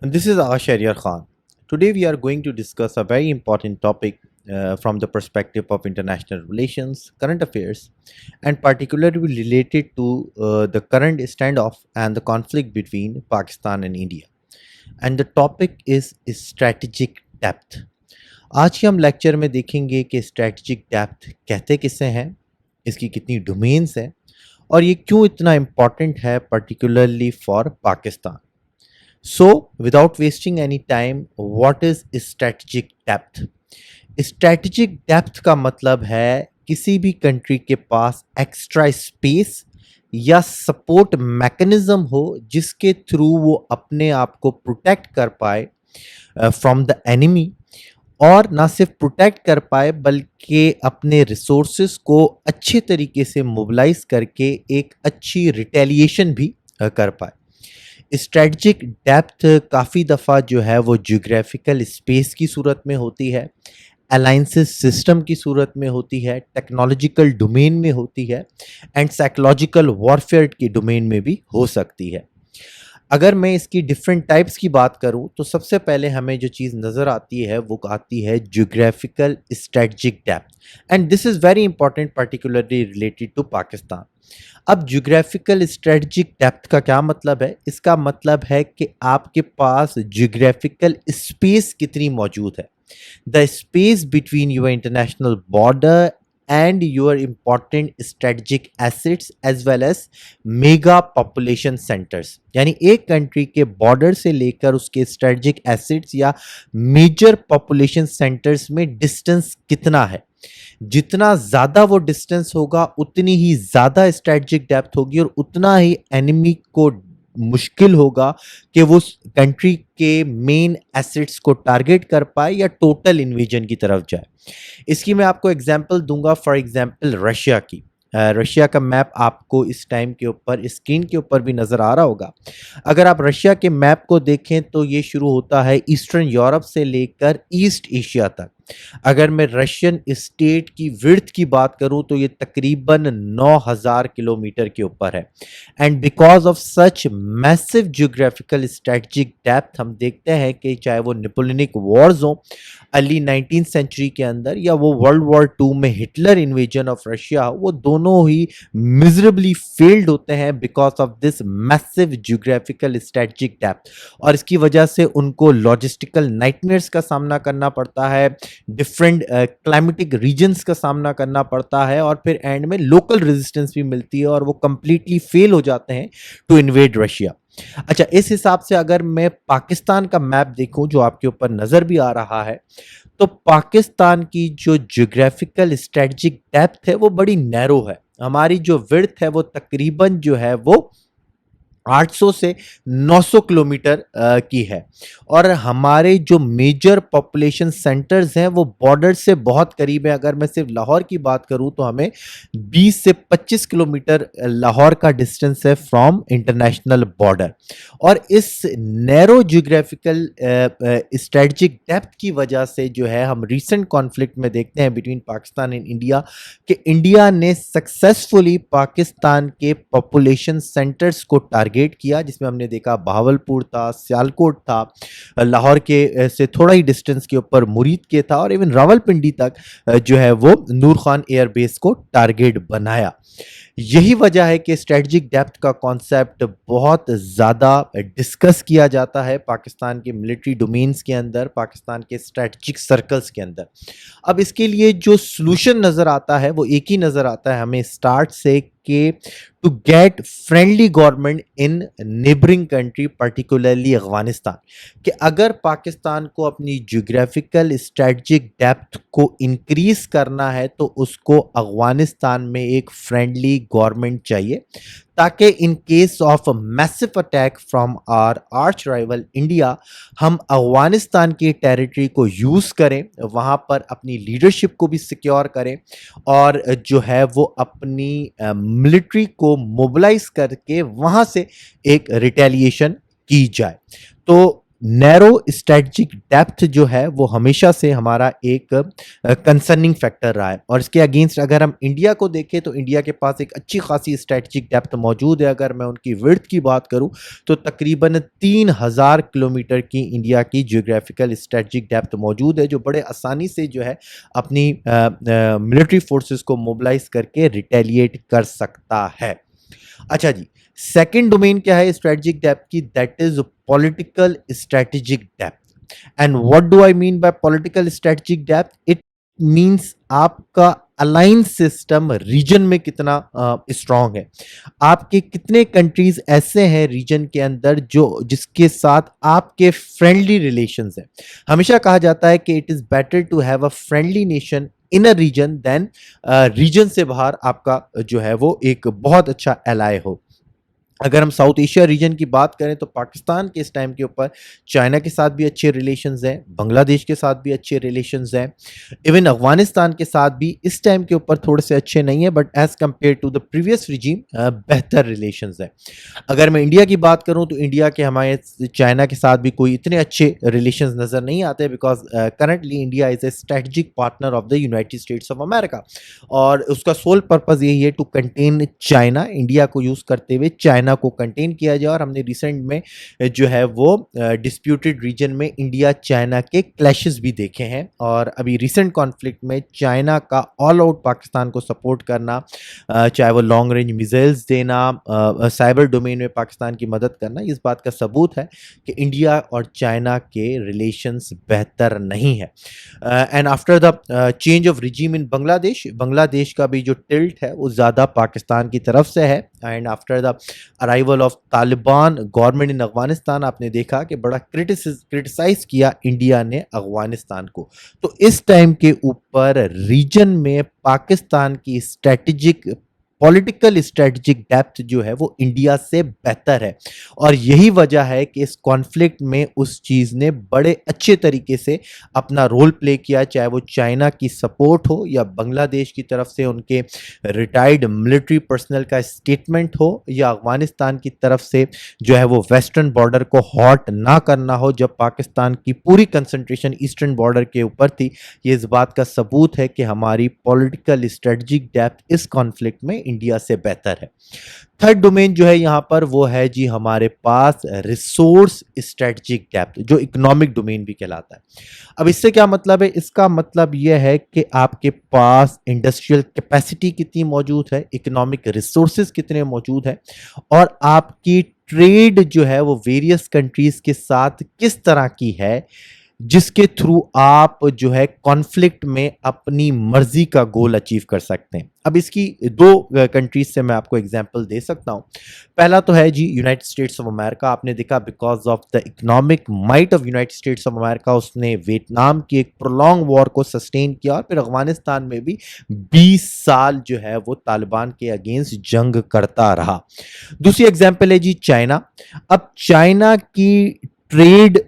This is Asharyar Khan. Today we are going to discuss a very important topic from the perspective of international relations, current affairs, and particularly related to the current standoff and the conflict between Pakistan and India. And the topic is strategic depth. आज के हम lecture में देखेंगे कि strategic depth कहते किसे हैं, इसकी कितनी डोमेन्स हैं और ये क्यों इतना इम्पॉर्टेंट है particularly for Pakistan. So, without wasting any time, what is strategic depth? Strategic depth का मतलब है किसी भी कंट्री के पास एक्स्ट्रा स्पेस या सपोर्ट मैकेनिज्म हो जिसके थ्रू वो अपने आप को प्रोटेक्ट कर पाए फ्रॉम द एनिमी, और ना सिर्फ प्रोटेक्ट कर पाए बल्कि अपने रिसोर्सेज को अच्छे तरीके से मोबिलाइज करके एक अच्छी रिटेलिएशन भी कर पाए. स्ट्रेटजिक डेप्थ काफ़ी दफ़ा जो है वो जियोग्राफिकल स्पेस की सूरत में होती है, अलाइंसेस सिस्टम की सूरत में होती है, टेक्नोलॉजिकल डोमेन में होती है एंड साइकोलॉजिकल वॉरफेयर के डोमेन में भी हो सकती है. अगर मैं इसकी डिफरेंट टाइप्स की बात करूं तो सबसे पहले हमें जो चीज़ नज़र आती है वो आती है geographical strategic depth, and this is very important particularly related to Pakistan. अब जियोग्राफिकल स्ट्रेटजिक डेप्थ का क्या मतलब है? इसका मतलब है कि आपके पास जियोग्राफिकल स्पेस कितनी मौजूद है, the space between your international border and your important strategic assets as well as mega population centres. यानी एक कंट्री के बॉर्डर से लेकर उसके स्ट्रेटजिक एसेट्स या मेजर पॉपुलेशन सेंटर्स में डिस्टेंस कितना है. जितना ज़्यादा वो डिस्टेंस होगा उतनी ही ज़्यादा स्ट्रेटजिक डेप्थ होगी और उतना ही एनिमी को मुश्किल होगा कि वो कंट्री के मेन एसेट्स को टारगेट कर पाए या टोटल इन्वेजन की तरफ जाए. इसकी मैं आपको एग्जांपल दूंगा, फॉर एग्जांपल रशिया की. रशिया का मैप आपको इस टाइम के ऊपर स्क्रीन के ऊपर भी नज़र आ रहा होगा. अगर आप रशिया के मैप को देखें तो ये शुरू होता है ईस्टर्न यूरोप से लेकर ईस्ट एशिया तक. अगर मैं रशियन स्टेट की विड्थ की बात करूं तो ये तकरीबन 9000 किलोमीटर के ऊपर है. And because of such massive geographical strategic depth हम देखते हैं कि चाहे वो नेपोलियनिक वॉर्स हो अर्ली 19th सेंचुरी के अंदर या वो वर्ल्ड वॉर टू में हिटलर इन्वेजन ऑफ रशिया, वो दोनों ही मिजरेबली फेल्ड होते हैं because of this massive geographical strategic depth. और इसकी वजह से उनको लॉजिस्टिकल नाइटमेयर्स का सामना करना पड़ता है, डिफरेंट क्लाइमेटिक रीजन्स का सामना करना पड़ता है और फिर एंड में लोकल रेजिस्टेंस भी मिलती है और वो कंप्लीटली फेल हो जाते हैं टू इन्वेड रशिया. अच्छा, इस हिसाब से अगर मैं पाकिस्तान का मैप देखूं जो आपके ऊपर नजर भी आ रहा है, तो पाकिस्तान की जो जियोग्राफिकल स्ट्रेटजिक डेप्थ है वो बड़ी नैरो है. हमारी जो विड्थ है वो तकरीबन जो है वो 800 से 900 किलोमीटर की है और हमारे जो मेजर पॉपुलेशन सेंटर्स हैं वो बॉर्डर से बहुत करीब है. अगर मैं सिर्फ लाहौर की बात करूं तो हमें 20 से 25 किलोमीटर लाहौर का डिस्टेंस है फ्रॉम इंटरनेशनल बॉर्डर. और इस नैरो जियोग्राफिकल स्ट्रेटजिक डेप्थ की वजह से जो है हम रीसेंट कॉन्फ्लिक्ट में देखते हैं बिटवीन पाकिस्तान एंड इंडिया कि इंडिया ने सक्सेसफुली पाकिस्तान के पॉपुलेशन सेंटर्स को टारगेट किया, जिसमें हमने देखा बहावलपुर था, सियालकोट था, लाहौर के से थोड़ा ही डिस्टेंस के ऊपर मुरीद के था और इवन रावलपिंडी तक जो है वो नूर खान एयरबेस को टारगेट बनाया. यही वजह है कि स्ट्रेटजिक डेप्थ का कॉन्सेप्ट बहुत ज़्यादा डिस्कस किया जाता है पाकिस्तान के मिलिट्री डोमेन्स के अंदर, पाकिस्तान के स्ट्रेटजिक सर्कल्स के अंदर. अब इसके लिए जो सॉल्यूशन नज़र आता है वो एक ही नज़र आता है हमें स्टार्ट से कि to get friendly government in neighbouring country particularly Afghanistan. कि अगर पाकिस्तान को अपनी जियोग्राफिकल स्ट्रेटजिक डेप्थ को इंक्रीज करना है तो उसको अफगानिस्तान में एक फ्रेंडली गवर्नमेंट चाहिए ताकि in case of massive attack from our arch rival India हम अफगानिस्तान की टेरिटरी को यूज़ करें, वहाँ पर अपनी लीडरशिप को भी सिक्योर करें और जो है वो अपनी मिलिट्री को मोबिलाइज करके वहाँ से एक रिटेलिएशन की जाए. तो नैरो स्ट्रेटजिक डेप्थ जो है वो हमेशा से हमारा एक कंसर्निंग फैक्टर रहा है, और इसके अगेंस्ट अगर हम इंडिया को देखें तो इंडिया के पास एक अच्छी खासी स्ट्रेटजिक डेप्थ मौजूद है। अगर मैं उनकी विड्थ की बात करूं तो तकरीबन 3000 किलोमीटर की इंडिया की जियोग्राफिकल स्ट्रेटजिक डेप्थ मौजूद है, जो बड़े आसानी से जो है अपनी मिलिट्री फोर्सेस को मोबिलाइज करके रिटेलिएट कर सकता है। अच्छा जी, सेकंड डोमेन क्या है स्ट्रेटजिक डेप्थ की? That is political strategic depth. And what do I mean by political strategic depth? It means आपका अलायंस सिस्टम रीजन में कितना स्ट्रांग है, आपके कितने कंट्रीज ऐसे हैं रीजन के अंदर जो जिसके साथ आपके फ्रेंडली रिलेशंस हैं। हमेशा कहा जाता है कि it is better to have a friendly nation in a region than region से बाहर आपका जो है वो एक बहुत अच्छा एलाय हो। अगर हम साउथ एशिया रीजन की बात करें तो पाकिस्तान के इस टाइम के ऊपर चाइना के साथ भी अच्छे रिलेशंस हैं, बांग्लादेश के साथ भी अच्छे रिलेशंस हैं, इवन अफगानिस्तान के साथ भी इस टाइम के ऊपर थोड़े से अच्छे नहीं है, but as compared to the previous regime बेहतर रिलेशंस हैं। अगर मैं इंडिया की बात करूं तो इंडिया के हमारे चाइना के साथ भी कोई इतने अच्छे रिलेशंस नज़र नहीं आते, because currently India is a strategic partner of the United states of America, और उसका सोल पर्पज़ यही है टू कंटेन चाइना। इंडिया को यूज़ करते हुए चाइना को कंटेन किया जाए, और हमने रिसेंट में जो है वो डिस्प्यूटेड रीजन में इंडिया चाइना के क्लैशेस भी देखे हैं, और अभी रिसेंट कॉन्फ्लिक्ट में चाइना का ऑल आउट पाकिस्तान को सपोर्ट करना, चाहे वो लॉन्ग रेंज मिसाइल्स देना, साइबर डोमेन में पाकिस्तान की मदद करना, इस बात का सबूत है कि इंडिया और चाइना के रिलेशंस बेहतर नहीं है। And after the change of regime in Bangladesh, Bangladesh का भी जो टिल्ट है वो ज़्यादा पाकिस्तान की तरफ से है। And after the arrival of Taliban government in Afghanistan, आपने देखा कि बड़ा क्रिटिसाइज किया इंडिया ने अफगानिस्तान को। तो इस टाइम के ऊपर रीजन में पाकिस्तान की स्ट्रेटेजिक पॉलिटिकल स्ट्रेटजिक डेप्थ जो है वो इंडिया से बेहतर है, और यही वजह है कि इस कॉन्फ्लिक्ट में उस चीज़ ने बड़े अच्छे तरीके से अपना रोल प्ले किया, चाहे वो चाइना की सपोर्ट हो या बांग्लादेश की तरफ से उनके रिटायर्ड मिलिट्री पर्सनल का स्टेटमेंट हो, या अफगानिस्तान की तरफ से जो है वो वेस्टर्न बॉर्डर को हॉट ना करना हो जब पाकिस्तान की पूरी कंसंट्रेशन ईस्टर्न बॉर्डर के ऊपर थी। ये इस बात का सबूत है कि हमारी पॉलिटिकल स्ट्रेटजिक डेप्थ इस कॉन्फ्लिक्ट में इंडिया से बेहतर है। थर्ड डोमेन जो है यहां पर वो है जी हमारे पास रिसोर्स स्ट्रेटजिक डेप्थ, जो इकोनॉमिक डोमेन भी कहलाता है। अब इससे क्या मतलब है? इसका मतलब यह है कि आपके पास इंडस्ट्रियल कैपेसिटी कितनी मौजूद है, इकोनॉमिक रिसोर्सेज कितने मौजूद है, और आपकी ट्रेड जो है वो वेरियस कंट्रीज के साथ किस तरह की है, जिसके थ्रू आप जो है कॉन्फ्लिक्ट में अपनी मर्जी का गोल अचीव कर सकते हैं। अब इसकी दो कंट्रीज से मैं आपको एग्जांपल दे सकता हूं। पहला तो है जी यूनाइटेड स्टेट्स ऑफ अमेरिका। आपने देखा because of the economic might of United states of America उसने वियतनाम की एक प्रोलॉन्ग वॉर को सस्टेन किया, और फिर अफगानिस्तान में भी 20 साल जो है वो तालिबान के अगेंस्ट जंग करता रहा। दूसरी एग्जांपल है जी चाइना। अब चाइना की ट्रेड,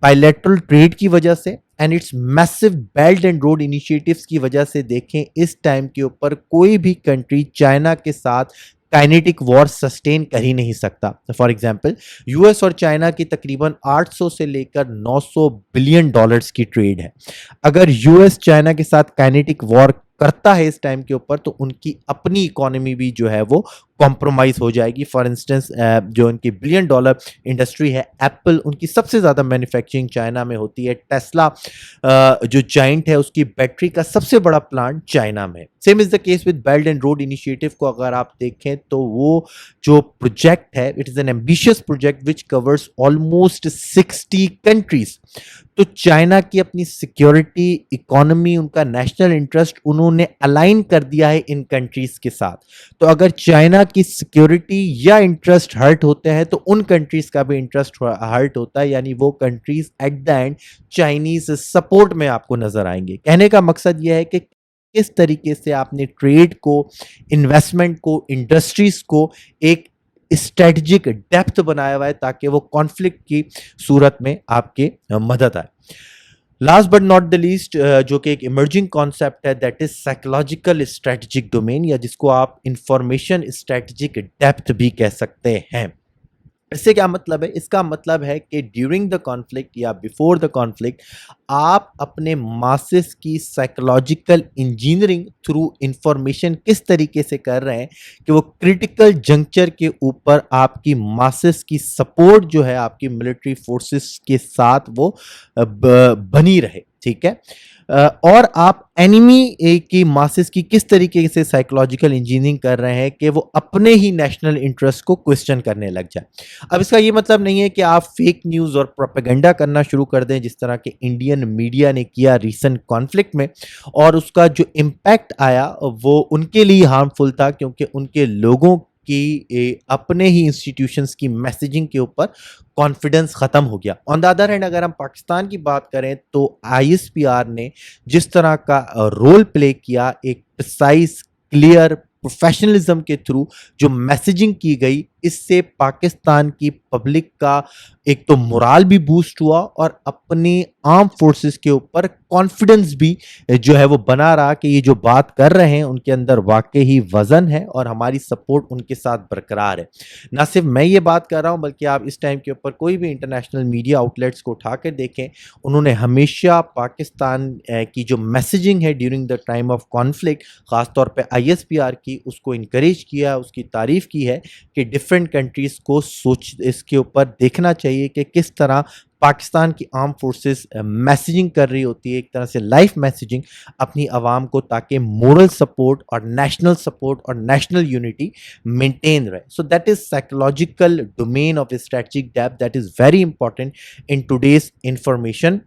बायलैटरल ट्रेड की वजह से and it's massive belt and road initiatives की वजह से देखें इस टाइम के ऊपर कोई भी कंट्री चाइना के साथ काइनेटिक वॉर सस्टेन कर ही नहीं सकता। फॉर एग्जांपल यूएस और चाइना की तकरीबन 800 से लेकर 900 बिलियन डॉलर्स की ट्रेड है। अगर यूएस चाइना के साथ काइनेटिक वॉर करता है इस टाइम के ऊपर तो उनकी अपनी इकोनॉमी भी जो है वो कॉम्प्रोमाइज हो जाएगी। फॉर इंस्टेंस जो उनकी बिलियन डॉलर इंडस्ट्री है एप्पल, उनकी सबसे ज़्यादा मैन्युफैक्चरिंग चाइना में होती है। टेस्ला जो जाइंट है उसकी बैटरी का सबसे बड़ा प्लांट चाइना में। Same is the case with belt and road initiative को अगर आप देखें तो वो जो प्रोजेक्ट है it is an ambitious project which covers almost 60 countries. तो चाइना की अपनी सिक्योरिटी, इकोनॉमी, उनका नेशनल इंटरेस्ट उन्होंने अलाइन कर दिया है इन कंट्रीज के साथ। तो अगर चाइना की सिक्योरिटी या इंटरेस्ट हर्ट होते हैं तो उन कंट्रीज का भी इंटरेस्ट हर्ट होता है, यानी वो countries at the end Chinese support में आपको नजर आएंगे। कहने का मकसद यह है कि किस तरीके से आपने ट्रेड को, इन्वेस्टमेंट को, इंडस्ट्रीज को एक स्ट्रेटजिक डेप्थ बनाया हुआ है ताकि वो कॉन्फ्लिक्ट की सूरत में आपके मदद आए। Last but not the least जो कि एक इमर्जिंग कॉन्सेप्ट है that is psychological strategic domain, या जिसको आप इंफॉर्मेशन स्ट्रेटजिक डेप्थ भी कह सकते हैं। इससे क्या मतलब है? इसका मतलब है कि ड्यूरिंग द कॉन्फ्लिक्ट या बिफोर द कॉन्फ्लिक्ट आप अपने मासेस की साइकोलॉजिकल इंजीनियरिंग थ्रू इंफॉर्मेशन किस तरीके से कर रहे हैं कि वो क्रिटिकल जंक्चर के ऊपर आपकी मासेस की सपोर्ट जो है आपकी मिलिट्री फोर्सेस के साथ वो बनी रहे, ठीक है। और आप एनिमी की मासेस की किस तरीके से साइकोलॉजिकल इंजीनियरिंग कर रहे हैं कि वो अपने ही नेशनल इंटरेस्ट को क्वेश्चन करने लग जाए। अब इसका ये मतलब नहीं है कि आप फेक न्यूज़ और प्रोपेगेंडा करना शुरू कर दें जिस तरह के इंडियन मीडिया ने किया रीसेंट कॉन्फ्लिक्ट में, और उसका जो इम्पैक्ट आया वो उनके लिए हार्मफुल था क्योंकि उनके लोगों की अपने ही इंस्टीट्यूशंस की मैसेजिंग के ऊपर कॉन्फिडेंस ख़त्म हो गया। ऑन द अदर हैंड अगर हम पाकिस्तान की बात करें तो आईएसपीआर ने जिस तरह का रोल प्ले किया, एक प्रिसाइज क्लियर प्रोफेशनलिज्म के थ्रू जो मैसेजिंग की गई, इससे पाकिस्तान की पब्लिक का एक तो मोराल भी बूस्ट हुआ और अपनी आर्म फोर्सेस के ऊपर कॉन्फिडेंस भी जो है वो बना रहा कि ये जो बात कर रहे हैं उनके अंदर वाकई ही वजन है और हमारी सपोर्ट उनके साथ बरकरार है। ना सिर्फ मैं ये बात कर रहा हूं बल्कि आप इस टाइम के ऊपर कोई भी इंटरनेशनल मीडिया आउटलेट्स को उठा कर देखें, उन्होंने हमेशा पाकिस्तान की जो मैसेजिंग है during the time of conflict, खासतौर पे आईएसपीआर की, उसको इनकरेज किया, उसकी तारीफ की है कि डिफरेंट कंट्रीज़ को सोच इसके ऊपर देखना चाहिए कि किस तरह पाकिस्तान की आर्म फोर्सेस मैसेजिंग कर रही होती है, एक तरह से लाइफ मैसेजिंग अपनी आवाम को, ताकि मोरल सपोर्ट और नेशनल यूनिटी मेंटेन रहे। So that is psychological domain of strategic depth that is very important in today's information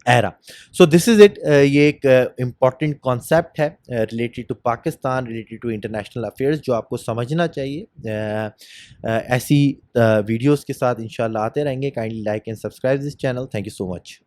era. So this is it. ये एक इम्पॉर्टेंट कॉन्सेप्ट है related to Pakistan, related to international affairs, जो आपको समझना चाहिए। ऐसी videos के साथ इंशाल्लाह आते रहेंगे। Kindly like and subscribe this channel. Thank you so much.